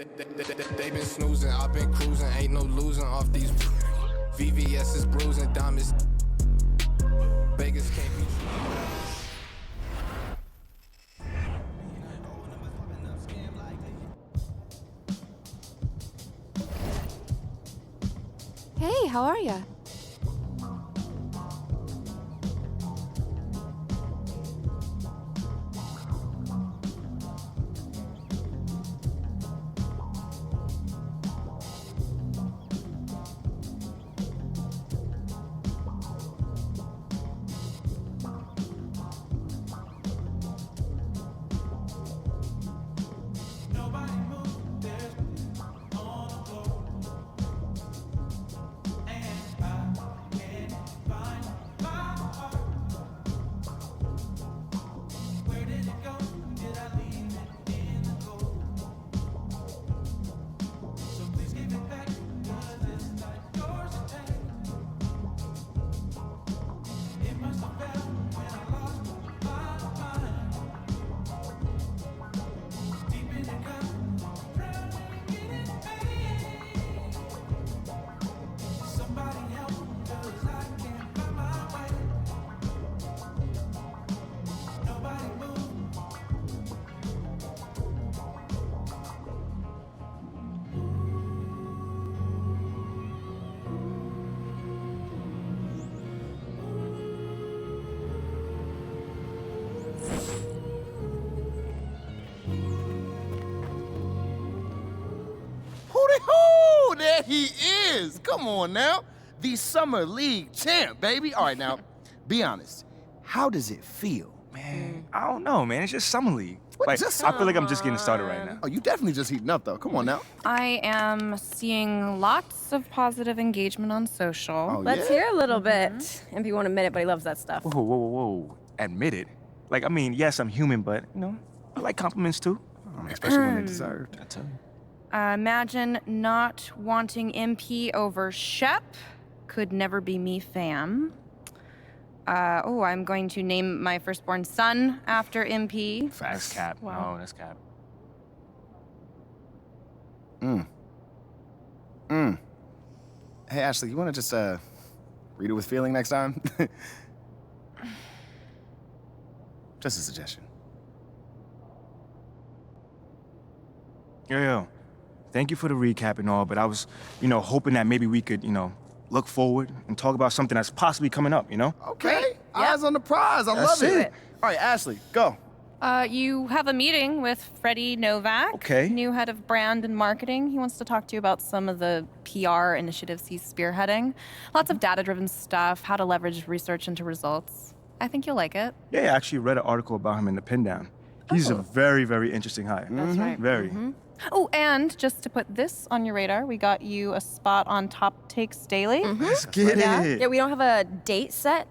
They been snoozing, I've been cruising, ain't no losing off these VVS is bruising, diamonds. Vegas can't be. Hey, how are ya? There he is! Come on now. The Summer League champ, baby. All right, now, be honest. How does it feel? Man, I don't know, man. It's just Summer League. What, Like, just I feel like I'm just getting started right now. Oh, you definitely just heating up, though. Come on now. I am seeing lots of positive engagement on social. Oh, Let's yeah? hear a little bit. MP won't admit it, but he loves that stuff. Whoa, whoa, whoa, whoa. Admit it. Like, I mean, yes, I'm human, but, you know, I like compliments, too. Especially when they're deserved. I tell you. Imagine not wanting MP over Shep. Could never be me, fam. I'm going to name my firstborn son after MP. That's cap. Wow. No, that's cap. Hey, Ashley, you want to just, read it with feeling next time? Just a suggestion. Yo. Thank you for the recap and all, but I was, hoping that maybe we could, look forward and talk about something that's possibly coming up, Okay. Eyes on the prize. I love it. All right, Ashley, go. You have a meeting with Freddie Novak, Okay. new head of brand and marketing. He wants to talk to you about some of the PR initiatives he's spearheading. Lots of data-driven stuff, how to leverage research into results. I think you'll like it. Yeah, I actually read an article about him in the Pin Down. He's a very, very interesting hire. That's right. Very. Oh, and just to put this on your radar, we got you a spot on Top Takes Daily. Let's get it. Yeah, we don't have a date set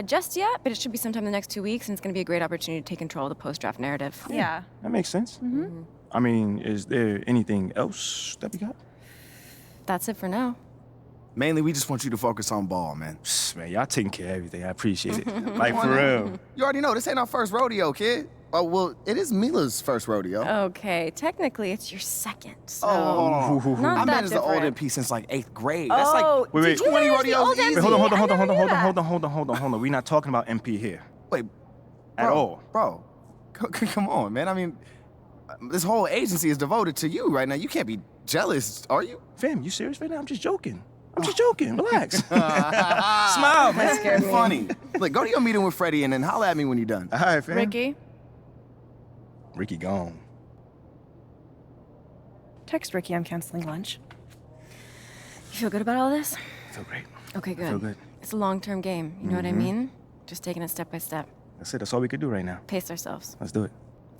just yet, but it should be sometime in the next 2 weeks, and it's going to be a great opportunity to take control of the post-draft narrative. Yeah. That makes sense. I mean, is there anything else that we got? That's it for now. Mainly, we just want you to focus on ball, man. Man, y'all taking care of everything. I appreciate it. Like, for real. You already know, this ain't our first rodeo, kid. Oh, well, it is Mila's first rodeo. Okay, technically it's your second, so... Oh, Not I that met as the old different. MP since like 8th grade. That's Oh, like Wait, did you 20 manage the rodeos old easy. MP? Wait, hold I on. never knew that. We're not talking about MP here. Wait, At all. Bro, come on, man. I mean, this whole agency is devoted to you right now. You can't be jealous, are you? Fam, you serious right now? I'm just joking. Relax. Smile, man. That scared me. Funny. Look, go to your meeting with Freddie and then holler at me when you're done. All right, fam. Ricky, gone. text Ricky I'm canceling lunch. You feel good about all this? I feel great. Okay, good. I feel good. It's a long-term game, you know what I mean? Just taking it step by step. That's it. That's all we could do right now. Pace ourselves. Let's do it.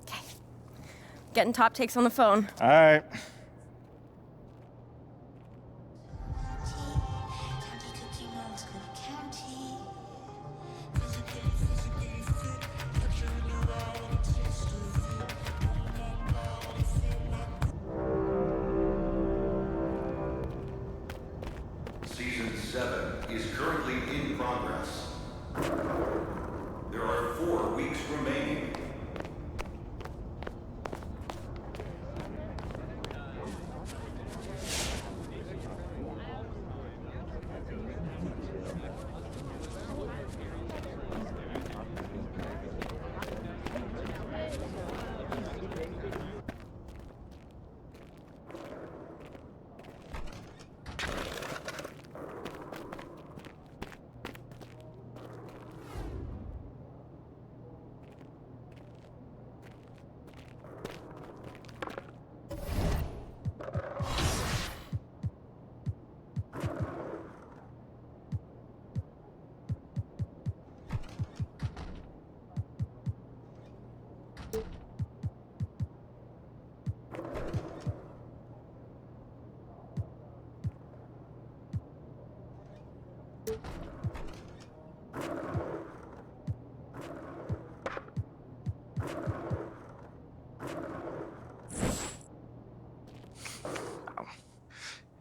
Okay. Getting top takes on the phone. All right. Season 7 is currently in progress. There are 4 weeks remaining.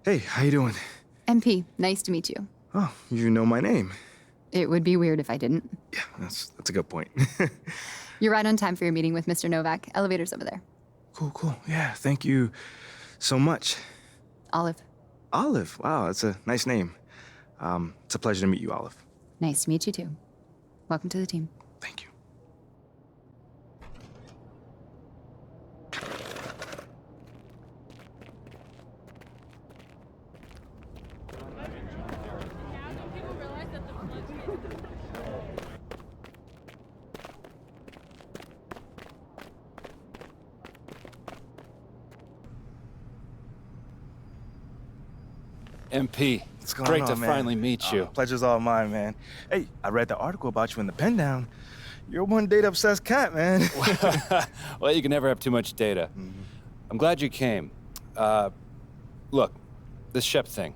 Hey, how you doing? MP, nice to meet you. Oh, you know my name. It would be weird if I didn't. Yeah, that's a good point. You're right on time for your meeting with Mr. Novak. Elevator's over there. Cool. Yeah, thank you so much. Olive. Olive, wow, that's a nice name. It's a pleasure to meet you, Olive. Nice to meet you too. Welcome to the team. Thank you. MP, What's going great on, to man? finally meet you. Pleasure's all mine, man. Hey, I read the article about you in the pen down. You're one data-obsessed cat, man. Well, you can never have too much data. I'm glad you came. Look, this Shep thing,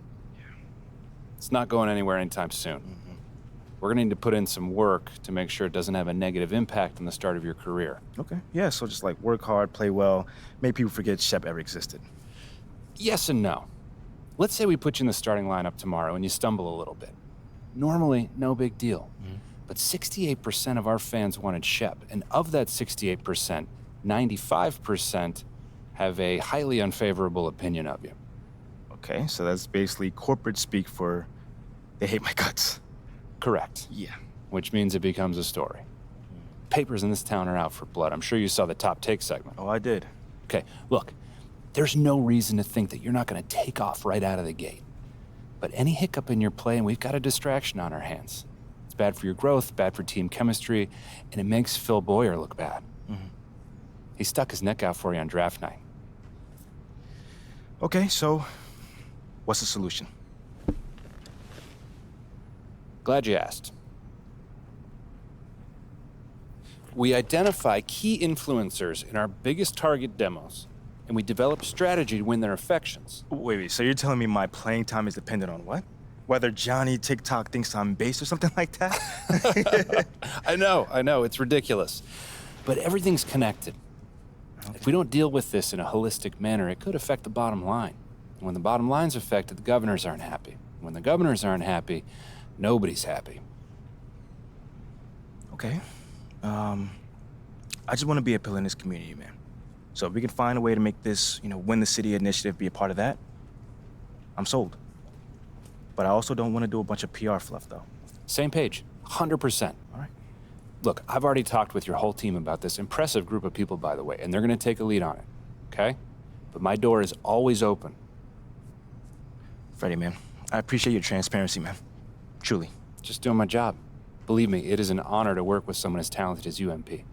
it's not going anywhere anytime soon. We're gonna need to put in some work to make sure it doesn't have a negative impact on the start of your career. Okay, yeah, so just like work hard, play well, make people forget Shep ever existed. Yes and no. Let's say we put you in the starting lineup tomorrow and you stumble a little bit. Normally, no big deal. But 68% of our fans wanted Shep, and of that 68%, 95% have a highly unfavorable opinion of you. Okay, so that's basically corporate speak for they hate my guts. Correct. Yeah. Which means it becomes a story. Papers in this town are out for blood. I'm sure you saw the top take segment. Oh, I did. Okay, look, there's no reason to think that you're not gonna take off right out of the gate. But any hiccup in your play and we've got a distraction on our hands. It's bad for your growth, bad for team chemistry, and it makes Phil Boyer look bad. He stuck his neck out for you on draft night. Okay, so what's the solution? Glad you asked. We identify key influencers in our biggest target demos, and we develop strategy to win their affections. Wait, so you're telling me my playing time is dependent on what? Whether Johnny TikTok thinks I'm base or something like that? I know, it's ridiculous. But everything's connected. Okay. If we don't deal with this in a holistic manner, it could affect the bottom line. And when the bottom line's affected, the governors aren't happy. When the governors aren't happy, nobody's happy. Okay. I just want to be a pillar in this community, man. So if we can find a way to make this, win the city initiative be a part of that, I'm sold. But I also don't want to do a bunch of PR fluff, though. Same page, 100%. All right. Look, I've already talked with your whole team about this impressive group of people, by the way, and they're going to take a lead on it, okay? But my door is always open. Freddie, man, I appreciate your transparency, man. Truly. Just doing my job. Believe me, it is an honor to work with someone as talented as you, MP.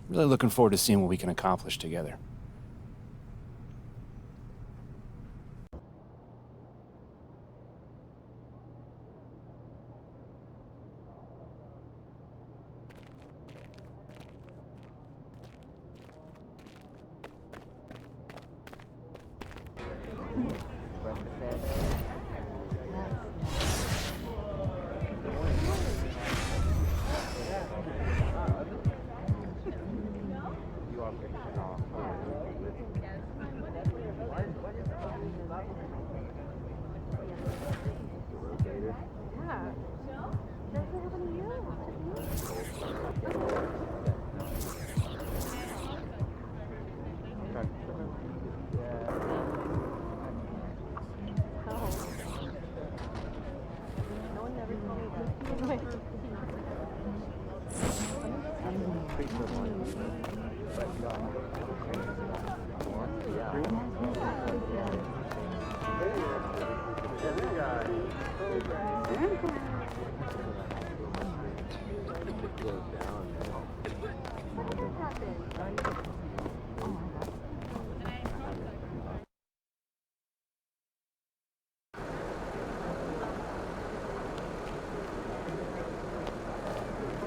I'm really looking forward to seeing what we can accomplish together.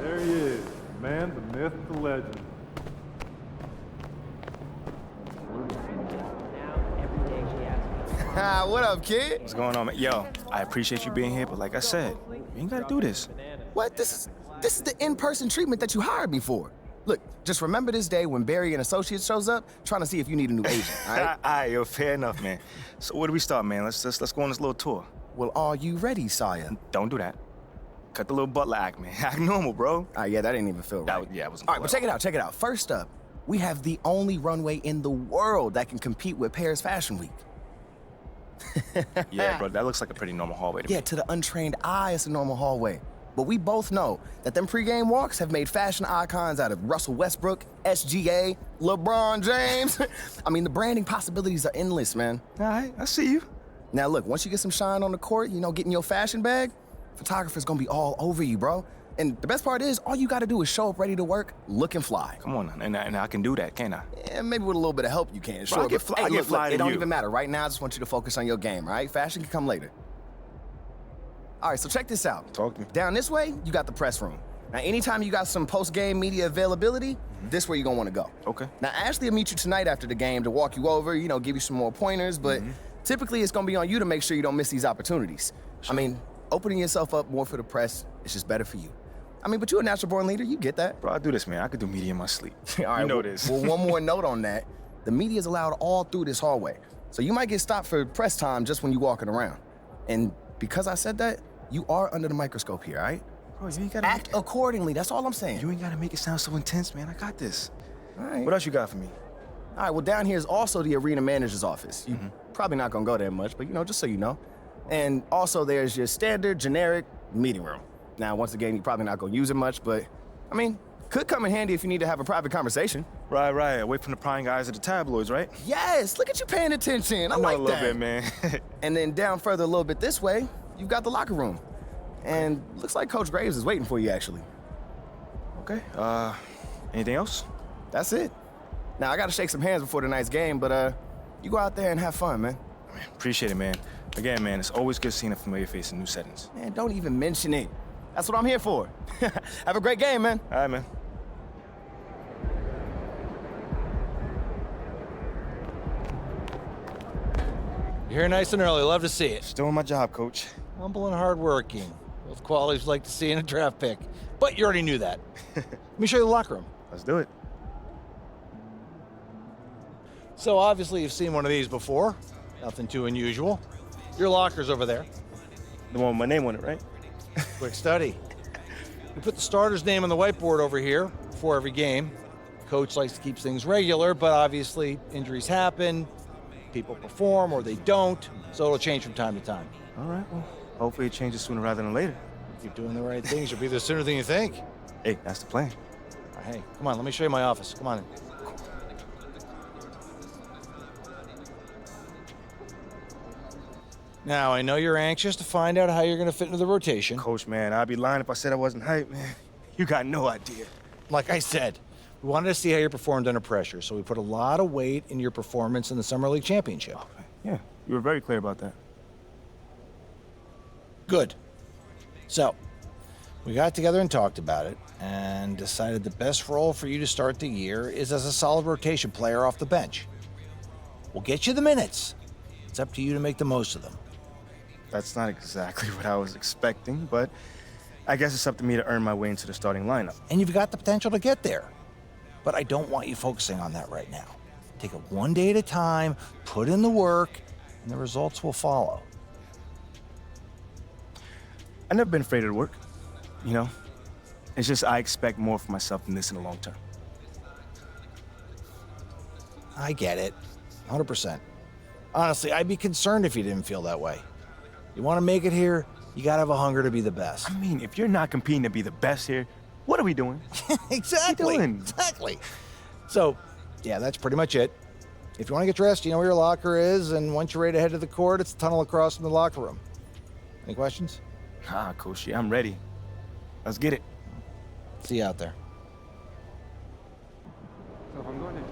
There he is, the man, the myth, the legend. What up, kid? What's going on, man? Yo, I appreciate you being here, but like I said, you ain't gotta do this. What? This is the in-person treatment that you hired me for. Look, just remember this day when Barry and Associates shows up, trying to see if you need a new agent, all right? All right, yo, fair enough, man. So where do we start, man? Let's go on this little tour. Well, are you ready, Sire? Don't do that. Cut the little butler act, man. Act normal, bro. Yeah, that didn't even feel right. Yeah, it wasn't All right, cool but at all. check it out. First up, we have the only runway in the world that can compete with Paris Fashion Week. Yeah, bro, that looks like a pretty normal hallway to me. Yeah, to the untrained eye, it's a normal hallway. But we both know that them pregame walks have made fashion icons out of Russell Westbrook, SGA, LeBron James. I mean, the branding possibilities are endless, man. All right, I see you. Now look, once you get some shine on the court, you know, getting your fashion bag, photographer's gonna be all over you, bro. And the best part is, all you gotta do is show up ready to work, looking fly. Come on, and I can do that, can't I? Yeah, maybe with a little bit of help you can, Bro, sure. I get fly- Hey, I get look, fly it to don't you. even matter. Right now, I just want you to focus on your game, all right? Fashion can come later. All right, so check this out. Talk to me. Down this way, you got the press room. Now, anytime you got some post-game media availability, this where you're gonna wanna go. Okay. Now, Ashley will meet you tonight after the game to walk you over, you know, give you some more pointers, but typically it's gonna be on you to make sure you don't miss these opportunities. I mean, opening yourself up more for the press is just better for you. I mean, but you're a natural-born leader, you get that. Bro, I do this, man. I could do media in my sleep. All right, You know well, this. Well, one more note on that. The media is allowed all through this hallway. So you might get stopped for press time just when you're walking around. And because I said that, you are under the microscope here, all right? Bro, you ain't gotta Act accordingly, that's all I'm saying. You ain't gotta make it sound so intense, man. I got this. All right. What else you got for me? All right, well, down here is also the arena manager's office. You're probably not gonna go there much, but you know, just so you know. And also there's your standard, generic meeting room. Now, once again, you're probably not gonna use it much, but I mean, could come in handy if you need to have a private conversation. Right. Away from the prying eyes of the tabloids, right? Yes, look at you paying attention. I know like a little that. bit, man. And then down further a little bit this way, you've got the locker room. And looks like Coach Graves is waiting for you, actually. Okay. Anything else? That's it. Now, I gotta shake some hands before tonight's game, but you go out there and have fun, man. Man, appreciate it, man. Again, man, it's always good seeing a familiar face in new settings. Man, don't even mention it. That's what I'm here for. Have a great game, man. All right, man. You're here nice and early. Love to see it. Still on my job, coach. Humble and hardworking. Both qualities we like to see in a draft pick. But you already knew that. Let me show you the locker room. Let's do it. So obviously you've seen one of these before. Nothing too unusual. Your locker's over there. The one with my name on it, right? Quick study. We put the starter's name on the whiteboard over here before every game. Coach likes to keep things regular, but obviously injuries happen, people perform or they don't, so it'll change from time to time. All right, well, hopefully it changes sooner rather than later. If you're doing the right things, you'll be there sooner than you think. Hey, that's the plan. All right, hey, come on, let me show you my office. Come on in. Now, I know you're anxious to find out how you're going to fit into the rotation. Coach, man, I'd be lying if I said I wasn't hyped, man. You got no idea. Like I said, we wanted to see how you performed under pressure, so we put a lot of weight in your performance in the Summer League Championship. Yeah, you were very clear about that. Good. So, we got together and talked about it, and decided the best role for you to start the year is as a solid rotation player off the bench. We'll get you the minutes. It's up to you to make the most of them. That's not exactly what I was expecting, but I guess it's up to me to earn my way into the starting lineup. And you've got the potential to get there. But I don't want you focusing on that right now. Take it one day at a time, put in the work, and the results will follow. I've never been afraid of the work, you know? It's just I expect more for myself than this in the long term. I get it, 100%. Honestly, I'd be concerned if you didn't feel that way. You want to make it here, you gotta have a hunger to be the best. I mean, if you're not competing to be the best here, what are we doing? Exactly. What are you doing? Exactly. So, yeah, that's pretty much it. If you want to get dressed, you know where your locker is, and once you're ready to head to the court, it's a tunnel across from the locker room. Any questions? Ah, Coach, yeah, I'm ready. Let's get it. See you out there. So if I'm going to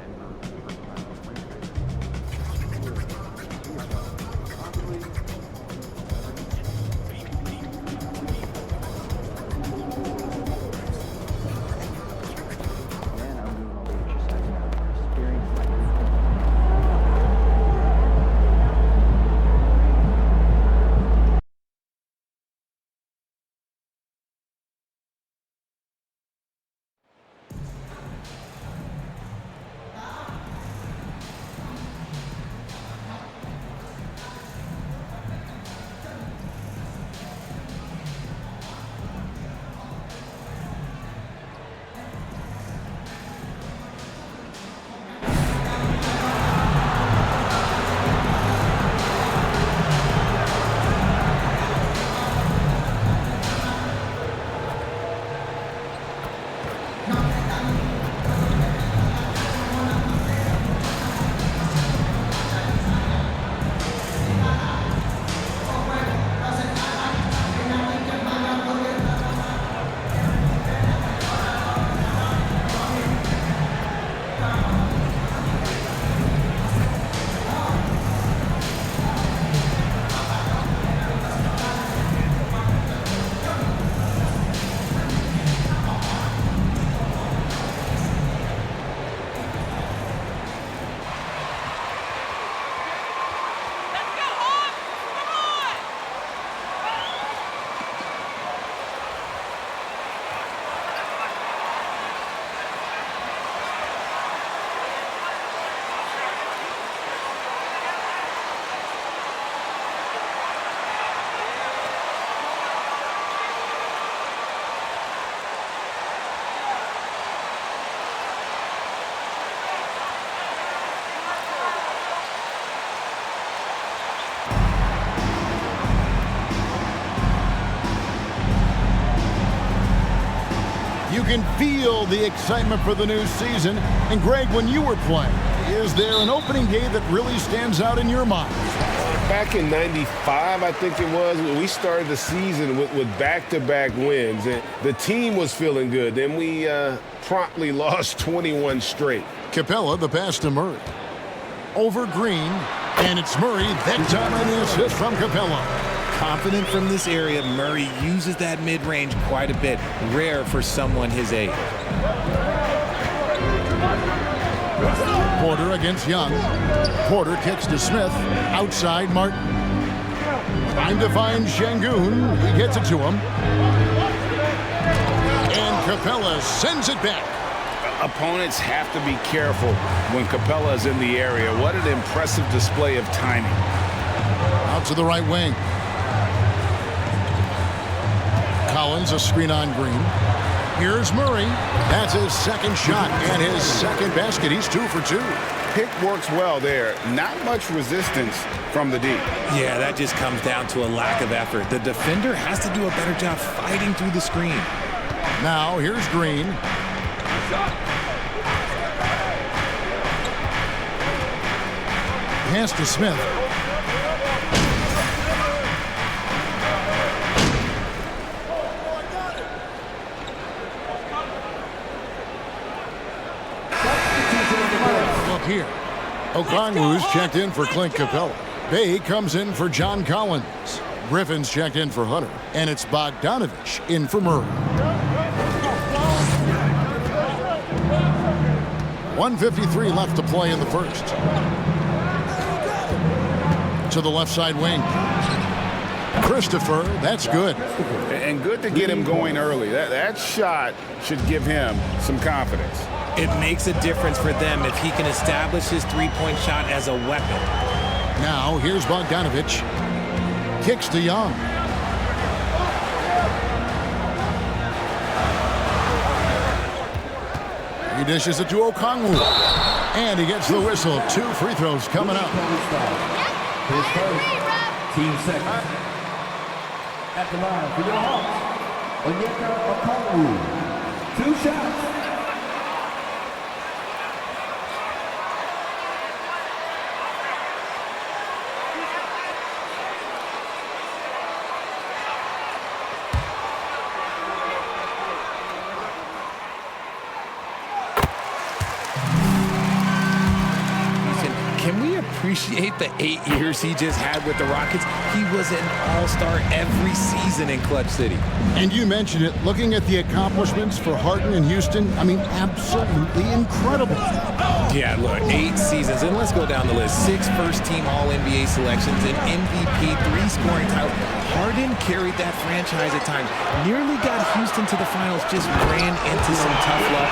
can feel the excitement for the new season. And Greg, when you were playing, is there an opening day that really stands out in your mind? Back in '95, I think it was, we started the season with back-to-back wins. And the team was feeling good. Then we promptly lost 21 straight. Capella, the pass to Murray. Over Green, and it's Murray. That time on the assist from Capella. Confident from this area, Murray uses that mid-range quite a bit. Rare for someone his age. Porter against Young. Porter kicks to Smith. Outside, Martin. Trying to find Şengün. He gets it to him. And Capella sends it back. Opponents have to be careful when Capella is in the area. What an impressive display of timing. Out to the right wing. Collins, a screen on Green. Here's Murray. That's his second shot and his second basket. He's 2 for 2. Pick works well there. Not much resistance from the D. Yeah, that just comes down to a lack of effort. The defender has to do a better job fighting through the screen. Now, here's Green. Pass to Smith. Look here. Okongwu's checked in for Clint Capella. Bay comes in for John Collins. Griffin's checked in for Hunter. And it's Bogdanovich in for Murray. 1:53 left to play in the first. To the left side wing. Christopher, that's good. And good to get him going early. That shot should give him some confidence. It makes a difference for them if he can establish his three-point shot as a weapon. Now, here's Bogdanovich. Kicks to Young. He dishes it to Okongwu. And he gets the whistle. 2 free throws coming up. His first, team second. At the line for your Hawks, Onyeka Okongwu. 2 shots. Can we appreciate the 8 years he just had with the Rockets? He was an all-star every season in Clutch City. And you mentioned it, looking at the accomplishments for Harden in Houston, I mean, absolutely incredible. Yeah, look, 8 seasons, and let's go down the list. 6 first-team All-NBA selections, an MVP, 3 scoring titles. Harden carried that franchise at times. Nearly got Houston to the finals, just ran into some tough luck.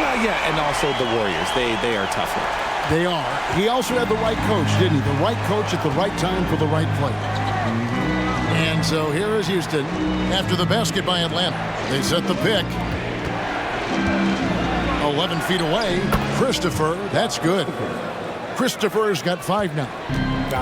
Well, yeah, and also the Warriors. They are tough luck. They are. He also had the right coach, didn't he? The right coach at the right time for the right player. And so here is Houston. After the basket by Atlanta, they set the pick. 11 feet away. Christopher, that's good. Christopher's got 5 now.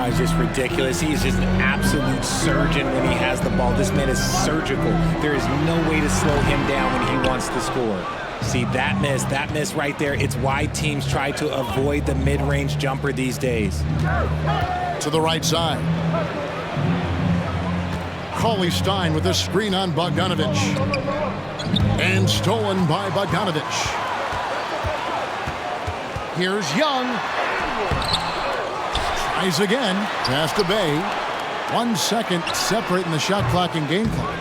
It's just ridiculous. He is just an absolute surgeon when he has the ball. This man is surgical. There is no way to slow him down when he wants to score. See, that miss right there. It's why teams try to avoid the mid-range jumper these days. To the right side. Cauley Stein with a screen on Bogdanovich. And stolen by Bogdanovich. Here's Young. Tries again. Pass to Bay. 1 second separating the shot clock and game clock.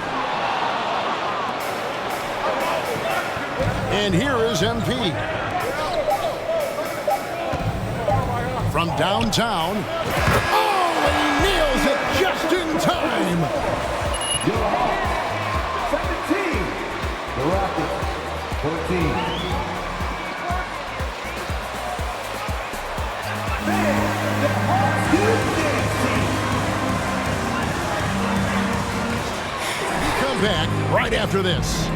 And here is MP. From downtown. Oh, he nails it just in time. 17. The Rockets, 14. We come back right after this.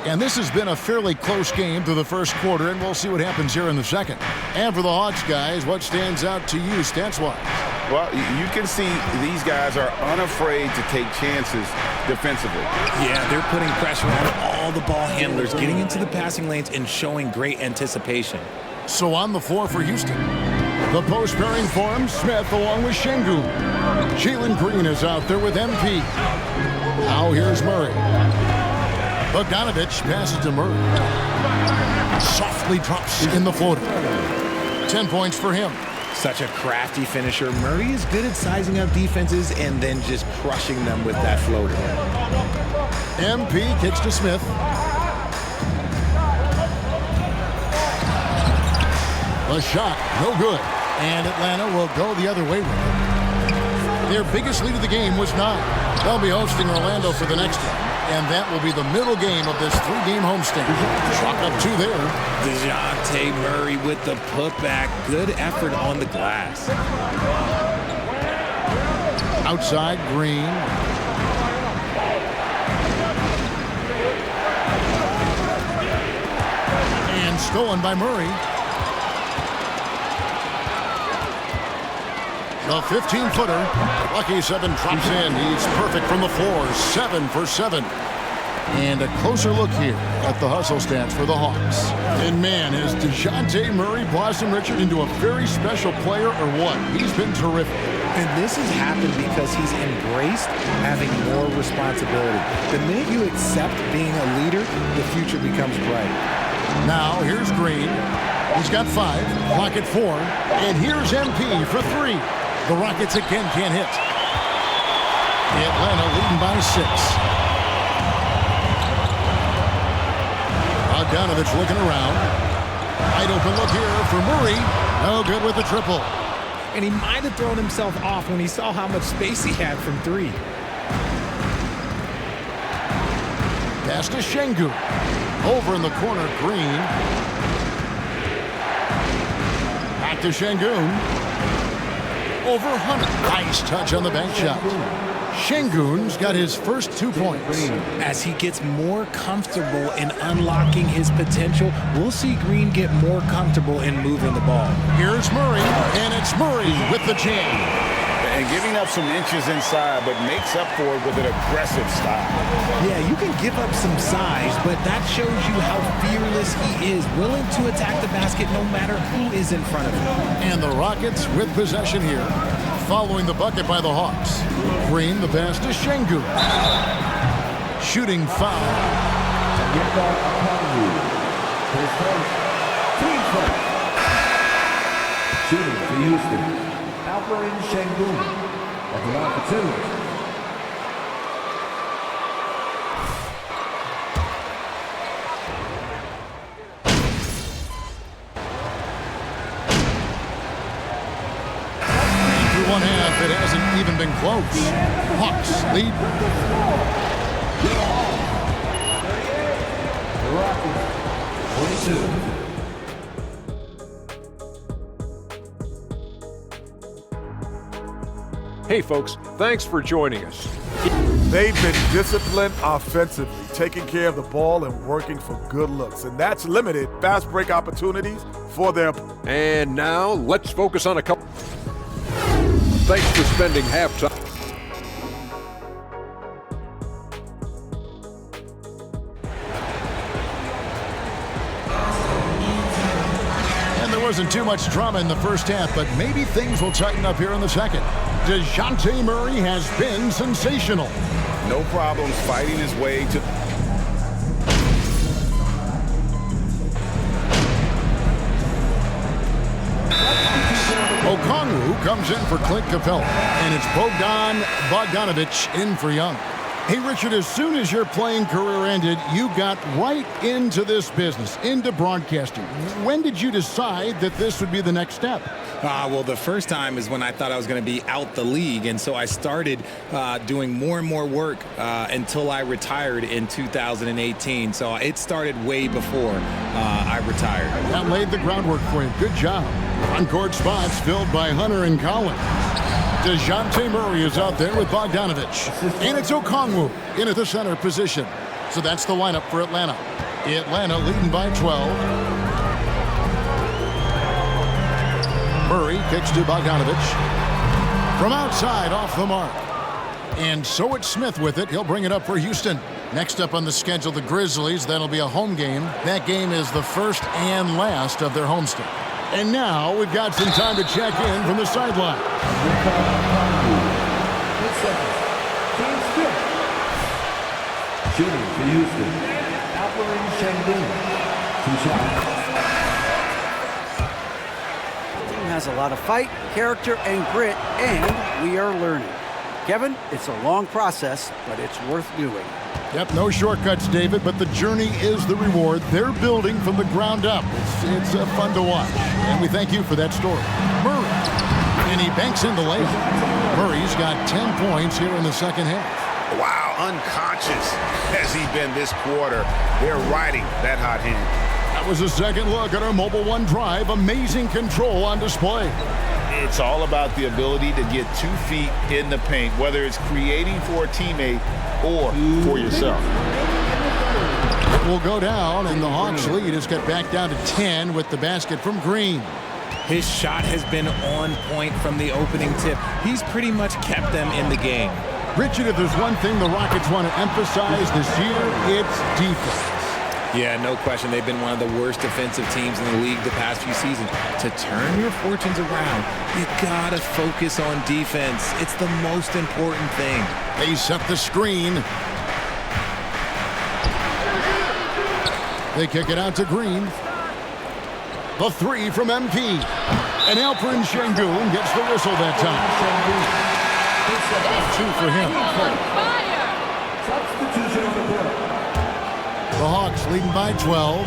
And this has been a fairly close game through the first quarter, and we'll see what happens here in the second. And for the Hawks, guys, what stands out to you stats-wise? Well, you can see these guys are unafraid to take chances defensively. Yeah, they're putting pressure on all the ball handlers, getting into the passing lanes and showing great anticipation. So on the floor for Houston, the post pairing for him, Smith along with Şengün. Jalen Green is out there with MP. Now here's Murray. Bogdanović passes to Murray. Softly drops in the floater. 10 points for him. Such a crafty finisher. Murray is good at sizing up defenses and then just crushing them with that floater. MP kicks to Smith. A shot, no good. And Atlanta will go the other way with it. Their biggest lead of the game was 9. They'll be hosting Orlando for the next one. And that will be the middle game of this 3-game homestand. Chalk up 2 there. DeJounte Murray with the putback. Good effort on the glass. Outside, Green. And stolen by Murray. The 15-footer. Lucky 7 drops in. He's perfect from the floor. 7 for 7. And a closer look here at the hustle stats for the Hawks. And man, has DeJounte Murray blossomed Richard into a very special player or what? He's been terrific. And this has happened because he's embraced having more responsibility. The minute you accept being a leader, the future becomes bright. Now, here's Green. He's got 5, clock at 4. And here's MP for 3. The Rockets again can't hit. Atlanta leading by 6. Bogdanović looking around. Wide open look here for Murray. No good with the triple. And he might have thrown himself off when he saw how much space he had from 3. Pass to Şengün. Over in the corner, Green. Back to Şengün. Over Hunter. Nice touch on the bank shot. Şengün's got his first 2 points. As he gets more comfortable in unlocking his potential, we'll see Green get more comfortable in moving the ball. Here's Murray, and it's Murray with the jam. And giving up some inches inside, but makes up for it with an aggressive style. Yeah, you can give up some size, but that shows you how fearless he is, willing to attack the basket no matter who is in front of him. And the Rockets with possession here, following the bucket by the Hawks. Green, the pass to Şengün. Shooting foul. Shooting for Houston. Alperen Şengün at the line for 2. One half, it hasn't even been close. Hawks lead. The Rockets, 22. Hey folks, thanks for joining us. They've been disciplined offensively, taking care of the ball and working for good looks, and that's limited fast break opportunities for their. And now let's focus on a couple. Thanks for spending halftime. And there wasn't too much drama in the first half, but maybe things will tighten up here in the second. DeJounte Murray has been sensational. No problems fighting his way to. Okongwu comes in for Clint Capella, and it's Bogdanović in for Young. Hey, Richard, as soon as your playing career ended, you got right into this business, into broadcasting. When did you decide that this would be the next step? Well, the first time is when I thought I was going to be out the league, and so I started doing more and more work until I retired in 2018. So it started way before I retired. That laid the groundwork for you. Good job. On-court spots filled by Hunter and Collins. DeJounte Murray is out there with Bogdanović. And it's Okongwu in at the center position. So that's the lineup for Atlanta. Atlanta leading by 12. Murray kicks to Bogdanović. From outside, off the mark. And so it's Smith with it. He'll bring it up for Houston. Next up on the schedule, the Grizzlies. That'll be a home game. That game is the first and last of their homestand. And now we've got some time to check in from the sideline. Shooting for Houston. Alperin Sengun. 2 shots. Has a lot of fight, character, and grit, and we are learning. Kevin, it's a long process, but it's worth doing. Yep, no shortcuts, David, but the journey is the reward. They're building from the ground up. It's fun to watch, and we thank you for that story. Murray, and he banks in the layup. Murray's got 10 points here in the second half. Wow, unconscious has he been this quarter. They're riding that hot hand. That was a second look at our Mobile One drive. Amazing control on display. It's all about the ability to get 2 feet in the paint, whether it's creating for a teammate or for yourself. It will go down, and the Hawks lead has got back down to 10 with the basket from Green. His shot has been on point from the opening tip. He's pretty much kept them in the game. Richard, if there's one thing the Rockets want to emphasize this year, it's defense. Yeah, no question. They've been one of the worst defensive teams in the league the past few seasons. To turn your fortunes around, you gotta focus on defense. It's the most important thing. They set the screen. They kick it out to Green. The 3 from MP. And Alperin Sengun gets the whistle that time. 2 for him. Substitution on the court. The Hawks leading by 12.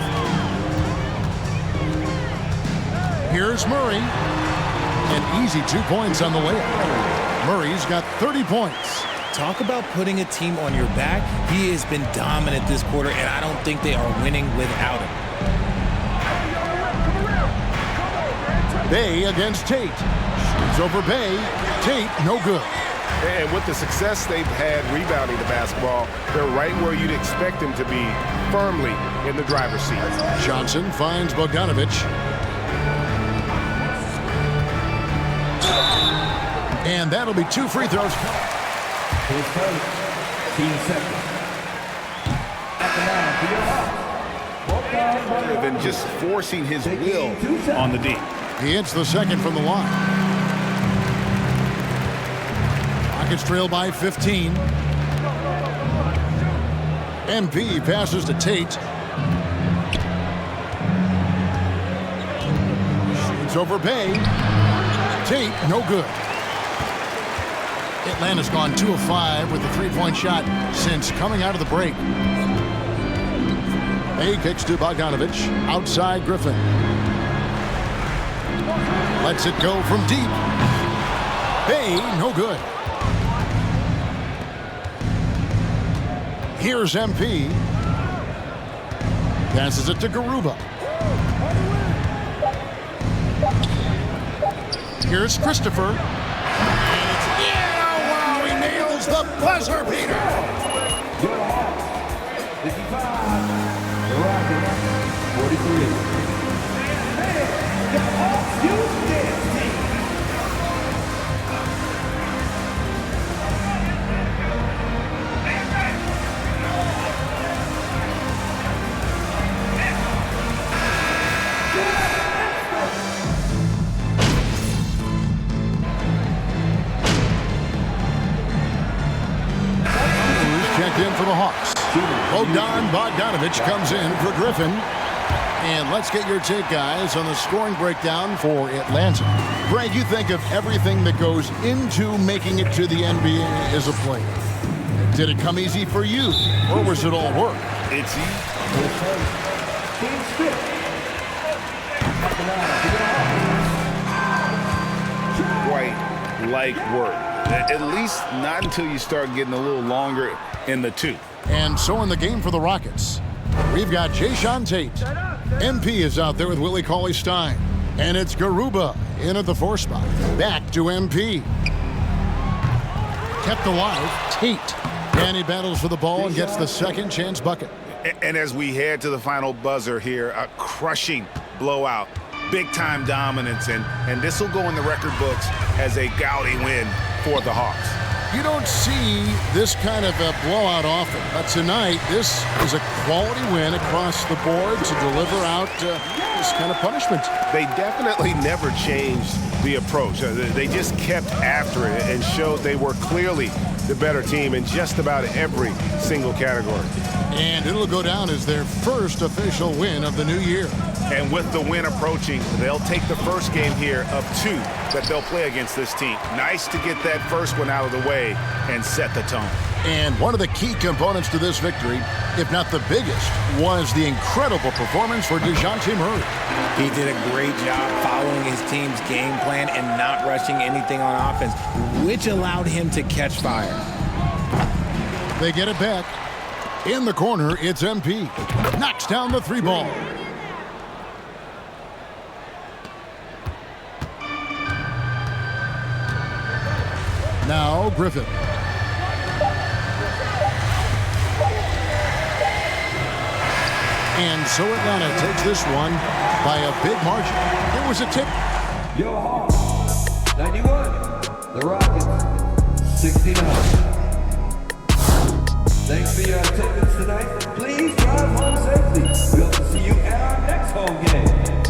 Here's Murray. An easy 2 points on the layup. Murray's got 30 points. Talk about putting a team on your back. He has been dominant this quarter, and I don't think they are winning without him. Bay against Tate. Shoots over Bay. Tate, no good. And with the success they've had rebounding the basketball, they're right where you'd expect them to be, firmly in the driver's seat. Johnson finds Bogdanovich. And that'll be 2 free throws. His first, team second. At the line, for your Hawks. Rather than just forcing his will on the D. He hits the second from the line. Rockets trail by 15. MP passes to Tate. Shoots over Bay. Tate, no good. Atlanta's gone 2 of 5 with a 3-point shot since coming out of the break. Bay kicks to Bogdanovich. Outside Griffin. Lets it go from deep. Bay, no good. Here's MP. Passes it to Garuba. Here's Christopher. Yeah, wow, he nails the buzzer beater. 55. The Rockets, 43. The Hawks use this team. Checked in for the Hawks. Bogdanovich comes in for Griffin. And let's get your take, guys, on the scoring breakdown for Atlanta. Greg, you think of everything that goes into making it to the NBA as a player. Did it come easy for you, or was it all work? It's easy. Quite like work. At least not until you start getting a little longer in the tooth. And so in the game for the Rockets, we've got Jayshawn Tate. MP is out there with Willie Cauley-Stein. And it's Garuba in at the 4 spot. Back to MP. Kept alive, Tate. And he battles for the ball and gets the second chance bucket. And as we head to the final buzzer here, a crushing blowout big-time dominance, and this will go in the record books as a gaudy win for the Hawks. You don't see this kind of a blowout often, but tonight this is a quality win across the board to deliver out this kind of punishment. They definitely never changed the approach. They just kept after it and showed they were clearly the better team in just about every single category. And it'll go down as their first official win of the new year. And with the win approaching, they'll take the first game here of 2 that they'll play against this team. Nice to get that first one out of the way and set the tone. And one of the key components to this victory, if not the biggest, was the incredible performance for DeJounte Murray. He did a great job following his team's game plan and not rushing anything on offense, which allowed him to catch fire. They get it back. In the corner, it's MP. Knocks down the 3 ball. Now Griffin. And so Atlanta takes this one by a big margin. It was a tip. Yo, Hawks, 91. The Rockets, 69. Thanks for your attendance tonight. Please drive home safely. We hope to see you at our next home game.